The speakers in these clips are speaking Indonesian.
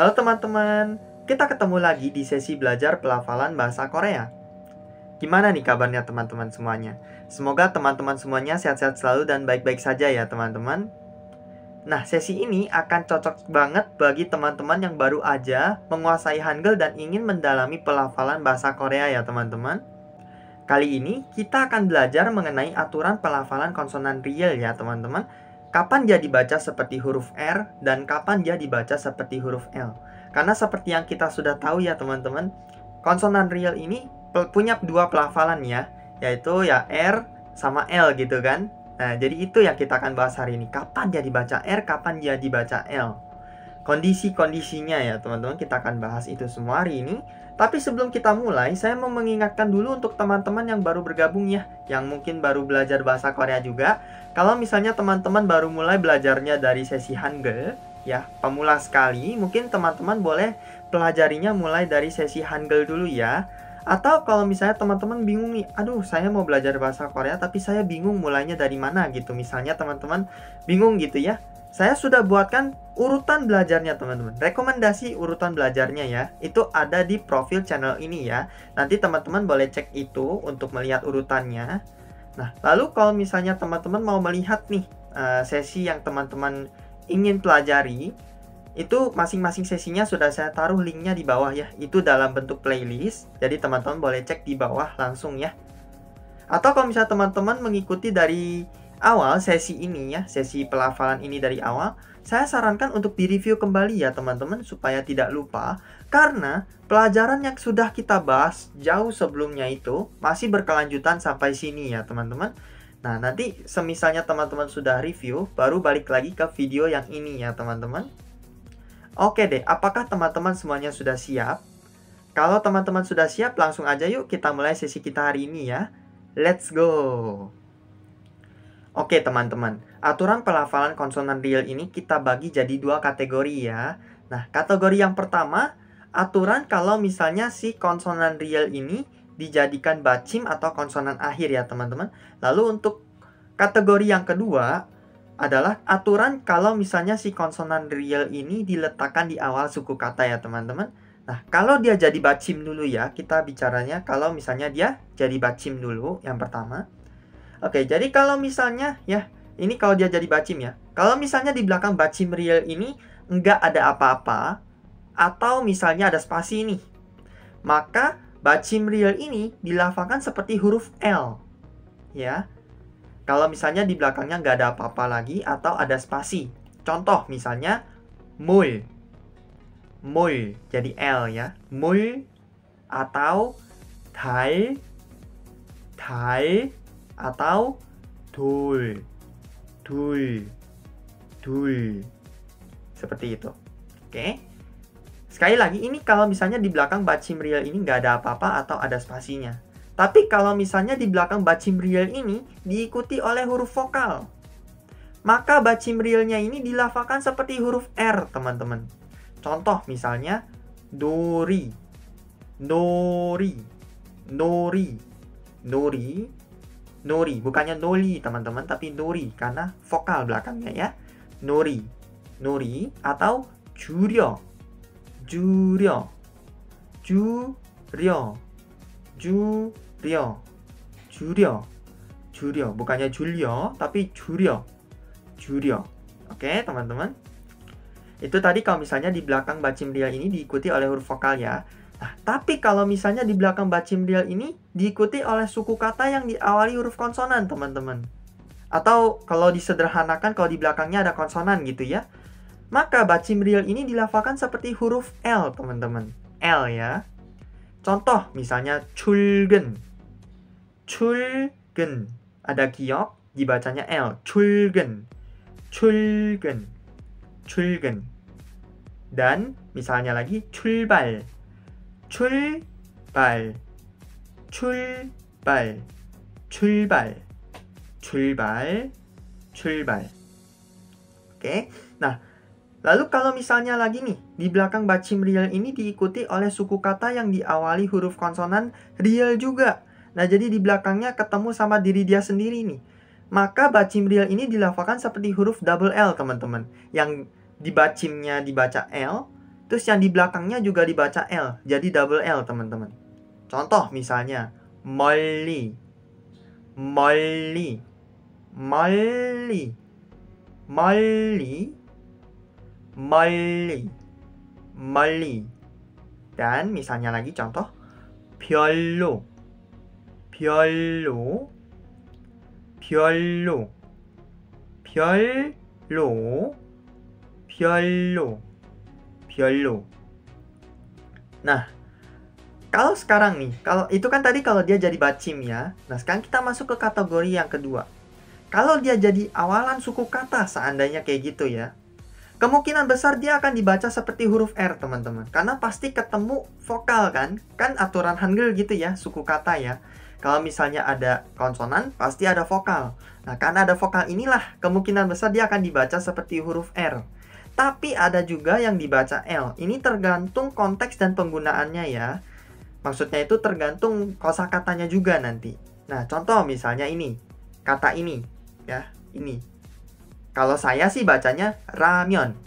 Halo teman-teman, kita ketemu lagi di sesi belajar pelafalan bahasa Korea. Gimana nih kabarnya teman-teman semuanya? Semoga teman-teman semuanya sehat-sehat selalu dan baik-baik saja ya teman-teman. Nah, sesi ini akan cocok banget bagi teman-teman yang baru aja menguasai Hangul dan ingin mendalami pelafalan bahasa Korea ya teman-teman. Kali ini kita akan belajar mengenai aturan pelafalan konsonan real ya teman-teman. Kapan dia dibaca seperti huruf R dan kapan dia dibaca seperti huruf L. Karena seperti yang kita sudah tahu ya teman-teman, konsonan real ini punya dua pelafalan ya, yaitu ya R sama L gitu kan. Nah, jadi itu yang kita akan bahas hari ini. Kapan dia dibaca R, kapan dia dibaca L. Kondisi-kondisinya ya teman-teman, kita akan bahas itu semua hari ini. Tapi sebelum kita mulai, saya mau mengingatkan dulu untuk teman-teman yang baru bergabung ya, yang mungkin baru belajar bahasa Korea juga. Kalau misalnya teman-teman baru mulai belajarnya dari sesi Hangul, ya, pemula sekali, mungkin teman-teman boleh pelajarinya mulai dari sesi Hangul dulu ya. Atau kalau misalnya teman-teman bingung nih, aduh saya mau belajar bahasa Korea tapi saya bingung mulainya dari mana gitu. Misalnya teman-teman bingung gitu ya. Saya sudah buatkan urutan belajarnya teman-teman. Rekomendasi urutan belajarnya ya. Itu ada di profil channel ini ya. Nanti teman-teman boleh cek itu untuk melihat urutannya. Nah, lalu kalau misalnya teman-teman mau melihat nih sesi yang teman-teman ingin pelajari, itu masing-masing sesinya sudah saya taruh linknya di bawah ya. Itu dalam bentuk playlist. Jadi teman-teman boleh cek di bawah langsung ya. Atau kalau misalnya teman-teman mengikuti dari awal sesi ini ya, sesi pelafalan ini dari awal, saya sarankan untuk direview kembali ya teman-teman supaya tidak lupa. Karena pelajaran yang sudah kita bahas jauh sebelumnya itu masih berkelanjutan sampai sini ya teman-teman. Nah, nanti semisalnya teman-teman sudah review, baru balik lagi ke video yang ini ya teman-teman. Oke deh, apakah teman-teman semuanya sudah siap? Kalau teman-teman sudah siap, langsung aja yuk kita mulai sesi kita hari ini ya. Let's go! Oke teman-teman, aturan pelafalan konsonan real ini kita bagi jadi dua kategori ya. Nah, kategori yang pertama, aturan kalau misalnya si konsonan real ini dijadikan bacim atau konsonan akhir ya teman-teman. Lalu untuk kategori yang kedua adalah aturan kalau misalnya si konsonan real ini diletakkan di awal suku kata ya teman-teman. Nah, kalau dia jadi bacim dulu ya, kita bicaranya kalau misalnya dia jadi bacim dulu yang pertama. Oke, jadi kalau misalnya ya, ini kalau dia jadi bacim ya. Kalau misalnya di belakang bacim real ini enggak ada apa-apa, atau misalnya ada spasi nih, maka bacim real ini dilafalkan seperti huruf L. Ya. Kalau misalnya di belakangnya enggak ada apa-apa lagi, atau ada spasi. Contoh misalnya, mul. Mul, jadi L ya. Mul, atau dal, dal, atau dul, dul, dul. Seperti itu. Oke. Sekali lagi, ini kalau misalnya di belakang bacim real ini nggak ada apa-apa atau ada spasinya. Tapi kalau misalnya di belakang bacim real ini diikuti oleh huruf vokal, maka bacim realnya ini dilafalkan seperti huruf R, teman-teman. Contoh misalnya, dori, nori, nori, nori, nori, bukannya noli teman-teman, tapi nori karena vokal belakangnya ya. Nori, nori, atau juryo, juryo, juryo, juryo, juryo, juryo, bukannya julyo, tapi juryo, juryo. Oke teman-teman, itu tadi kalau misalnya di belakang bacim real ini diikuti oleh huruf vokal ya. Nah, tapi kalau misalnya di belakang bacim real ini diikuti oleh suku kata yang diawali huruf konsonan, teman-teman. Atau kalau disederhanakan, kalau di belakangnya ada konsonan gitu ya. Maka bacim real ini dilafalkan seperti huruf L, teman-teman. L ya. Contoh misalnya 출근. 출근. Ada giok, dibacanya L. 출근. 출근. 출근. Dan misalnya lagi 출발. 출발, 출발, 출발, 출발, 출발. Oke, nah lalu kalau misalnya lagi nih di belakang bacim real ini diikuti oleh suku kata yang diawali huruf konsonan real juga. Nah jadi di belakangnya ketemu sama diri dia sendiri nih. Maka bacim real ini dilafalkan seperti huruf double L teman-teman. Yang di bacimnya dibaca L, Terus yang di belakangnya juga dibaca L, jadi double L teman-teman. Contoh misalnya 멀리, 멀리, 멀리, 멀리, 멀리, 멀리. Dan misalnya lagi contoh 별로, 별로, 별로, 별로, 별로, 별로. Nah, kalau sekarang nih, kalau itu kan tadi kalau dia jadi bacim ya. Nah, sekarang kita masuk ke kategori yang kedua. Kalau dia jadi awalan suku kata, seandainya kayak gitu ya, kemungkinan besar dia akan dibaca seperti huruf R, teman-teman. Karena pasti ketemu vokal kan? Kan aturan Hangul gitu ya, suku kata ya. Kalau misalnya ada konsonan, pasti ada vokal. Nah, karena ada vokal inilah, kemungkinan besar dia akan dibaca seperti huruf R. Tapi ada juga yang dibaca L. Ini tergantung konteks dan penggunaannya ya. Maksudnya itu tergantung kosakatanya juga nanti. Nah, contoh misalnya ini. Kata ini. Ya, ini. Kalau saya sih bacanya ramyeon.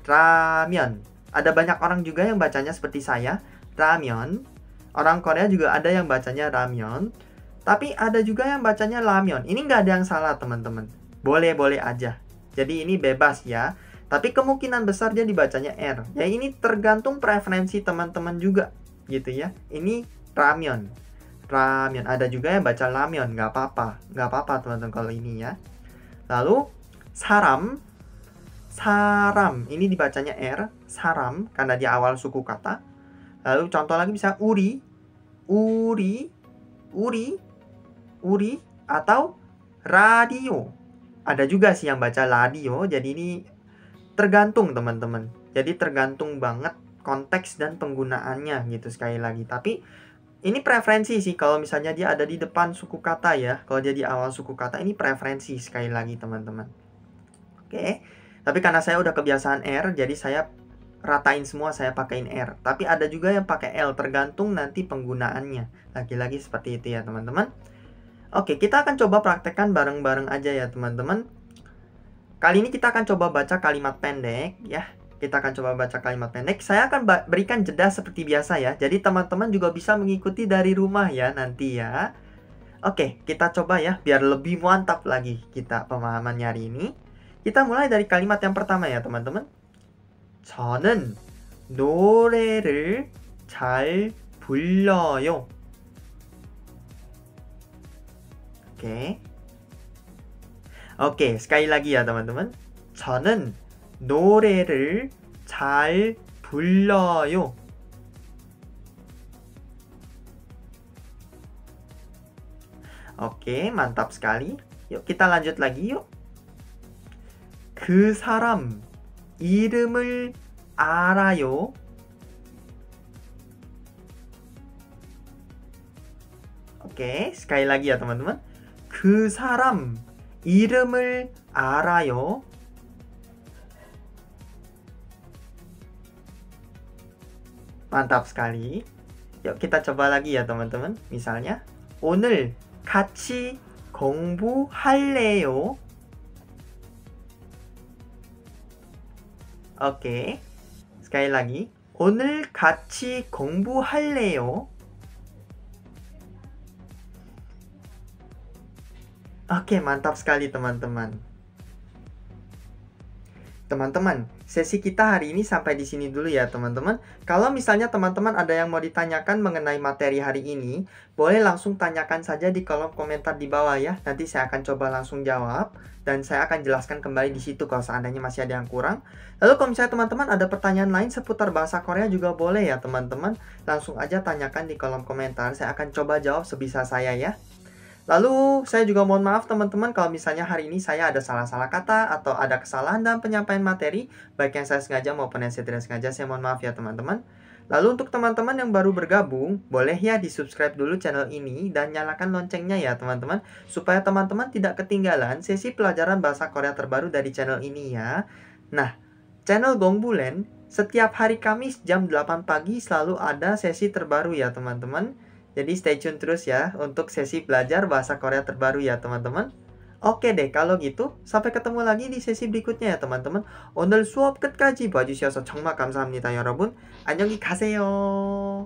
Ramyeon. Ada banyak orang juga yang bacanya seperti saya. Ramyeon. Orang Korea juga ada yang bacanya ramyeon. Tapi ada juga yang bacanya ramyeon. Ini nggak ada yang salah, teman-teman. Boleh-boleh aja. Jadi ini bebas ya. Tapi kemungkinan besar dia dibacanya R. Ya ini tergantung preferensi teman-teman juga. Gitu ya. Ini ramyeon. Ramyeon. Ada juga yang baca ramyeon. Nggak apa-apa. Nggak apa-apa teman-teman kalau ini ya. Lalu saram. Saram. Ini dibacanya R. Saram. Karena dia awal suku kata. Lalu contoh lagi bisa uri. Uri. Uri. Uri. Atau radio. Ada juga sih yang baca radio. Jadi ini tergantung teman-teman. Jadi tergantung banget konteks dan penggunaannya gitu sekali lagi. Tapi ini preferensi sih kalau misalnya dia ada di depan suku kata ya. Kalau dia di awal suku kata ini preferensi sekali lagi teman-teman. Oke. Tapi karena saya udah kebiasaan R, jadi saya ratain semua, saya pakaiin R. Tapi ada juga yang pakai L, tergantung nanti penggunaannya. Lagi-lagi seperti itu ya teman-teman. Oke, kita akan coba praktekkan bareng-bareng aja ya teman-teman. Kali ini kita akan coba baca kalimat pendek ya. Kita akan coba baca kalimat pendek. Saya akan berikan jeda seperti biasa ya. Jadi teman-teman juga bisa mengikuti dari rumah ya nanti ya. Oke, kita coba ya biar lebih mantap lagi kita pemahamannya hari ini. Kita mulai dari kalimat yang pertama ya teman-teman. 저는 노래를 잘 불러요. Oke, sekali lagi ya teman-teman. 저는 노래를 잘 불러요. Oke, mantap sekali. Yuk kita lanjut lagi yuk. 그 사람 이름을 알아요. Oke, sekali lagi ya teman-teman. 그 사람 이름을 알아요. Mantap sekali. Yuk kita coba lagi ya teman-teman. Misalnya, 오늘 같이 공부할래요? Oke. Sekali lagi. 오늘 같이 공부할래요? Oke, mantap sekali teman-teman. Teman-teman, sesi kita hari ini sampai di sini dulu ya teman-teman. Kalau misalnya teman-teman ada yang mau ditanyakan mengenai materi hari ini, boleh langsung tanyakan saja di kolom komentar di bawah ya. Nanti saya akan coba langsung jawab dan saya akan jelaskan kembali di situ kalau seandainya masih ada yang kurang. Lalu kalau misalnya teman-teman ada pertanyaan lain seputar bahasa Korea juga boleh ya teman-teman. Langsung aja tanyakan di kolom komentar, saya akan coba jawab sebisa saya ya. Lalu, saya juga mohon maaf teman-teman kalau misalnya hari ini saya ada salah-salah kata atau ada kesalahan dalam penyampaian materi, baik yang saya sengaja maupun yang saya tidak sengaja, saya mohon maaf ya teman-teman. Lalu untuk teman-teman yang baru bergabung, boleh ya di-subscribe dulu channel ini dan nyalakan loncengnya ya teman-teman, supaya teman-teman tidak ketinggalan sesi pelajaran bahasa Korea terbaru dari channel ini ya. Nah, channel Gongbulen setiap hari Kamis jam 8 pagi selalu ada sesi terbaru ya teman-teman. Jadi stay tune terus ya untuk sesi belajar bahasa Korea terbaru ya teman-teman. Oke deh, kalau gitu sampai ketemu lagi di sesi berikutnya ya teman-teman. 오늘 수업 끝까지 봐주셔서 정말 감사합니다, 여러분. 안녕히 가세요.